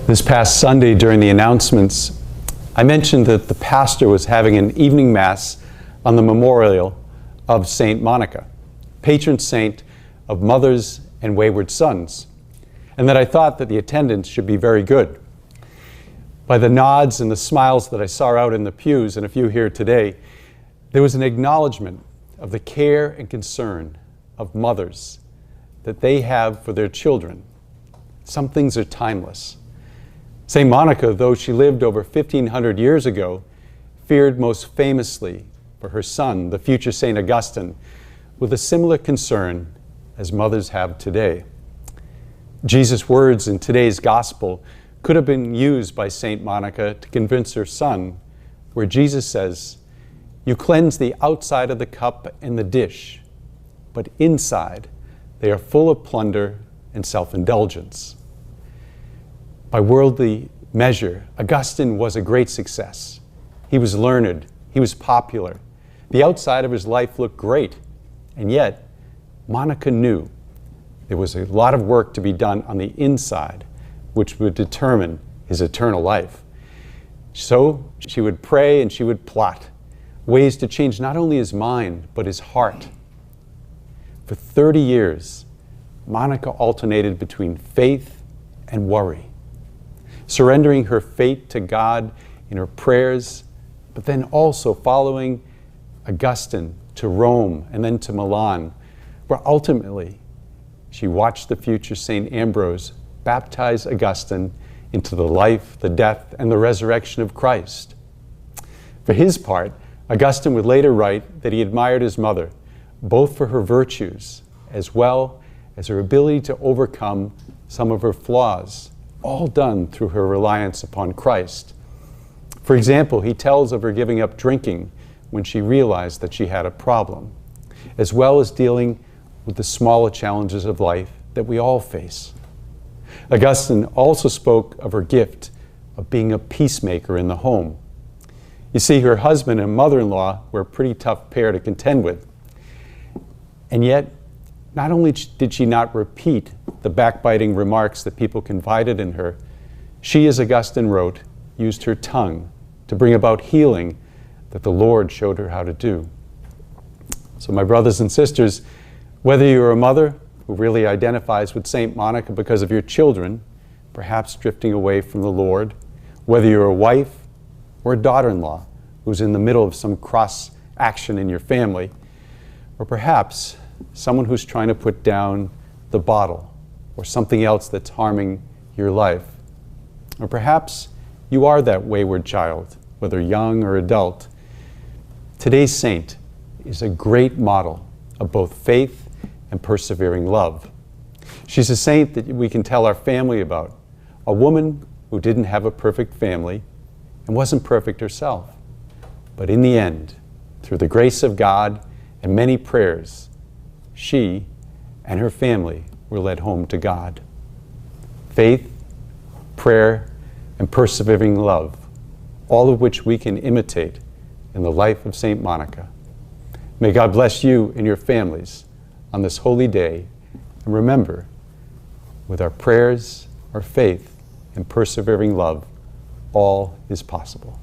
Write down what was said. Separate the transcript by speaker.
Speaker 1: This past Sunday during the announcements, I mentioned that the pastor was having an evening mass on the memorial of Saint Monica, patron saint of mothers and wayward sons, and that I thought that the attendance should be very good. By the nods and the smiles that I saw out in the pews and a few here today, there was an acknowledgement of the care and concern of mothers that they have for their children. Some things are timeless. St. Monica, though she lived over 1,500 years ago, feared most famously for her son, the future St. Augustine, with a similar concern as mothers have today. Jesus' words in today's gospel could have been used by St. Monica to convince her son, where Jesus says, "You cleanse the outside of the cup and the dish, but inside they are full of plunder and self-indulgence." By worldly measure, Augustine was a great success. He was learned, he was popular. The outside of his life looked great, and yet Monica knew there was a lot of work to be done on the inside, which would determine his eternal life. So she would pray and she would plot ways to change not only his mind, but his heart. For 30 years, Monica alternated between faith and worry, surrendering her fate to God in her prayers, but then also following Augustine to Rome and then to Milan, where ultimately she watched the future St. Ambrose baptize Augustine into the life, the death, and the resurrection of Christ. For his part, Augustine would later write that he admired his mother, both for her virtues as well as her ability to overcome some of her flaws, all done through her reliance upon Christ. For example, he tells of her giving up drinking when she realized that she had a problem, as well as dealing with the smaller challenges of life that we all face. Augustine also spoke of her gift of being a peacemaker in the home. You see, her husband and mother-in-law were a pretty tough pair to contend with. And yet, not only did she not repeat the backbiting remarks that people confided in her, she, as Augustine wrote, used her tongue to bring about healing that the Lord showed her how to do. So my brothers and sisters, whether you're a mother who really identifies with St. Monica because of your children, perhaps drifting away from the Lord, whether you're a wife or a daughter-in-law who's in the middle of some cross action in your family, or perhaps someone who's trying to put down the bottle or something else that's harming your life. Or perhaps you are that wayward child, whether young or adult. Today's saint is a great model of both faith and persevering love. She's a saint that we can tell our family about, a woman who didn't have a perfect family and wasn't perfect herself. But in the end, through the grace of God and many prayers, she and her family were led home to God. Faith, prayer, and persevering love, all of which we can imitate in the life of St. Monica. May God bless you and your families on this holy day. And remember, with our prayers, our faith, and persevering love, all is possible.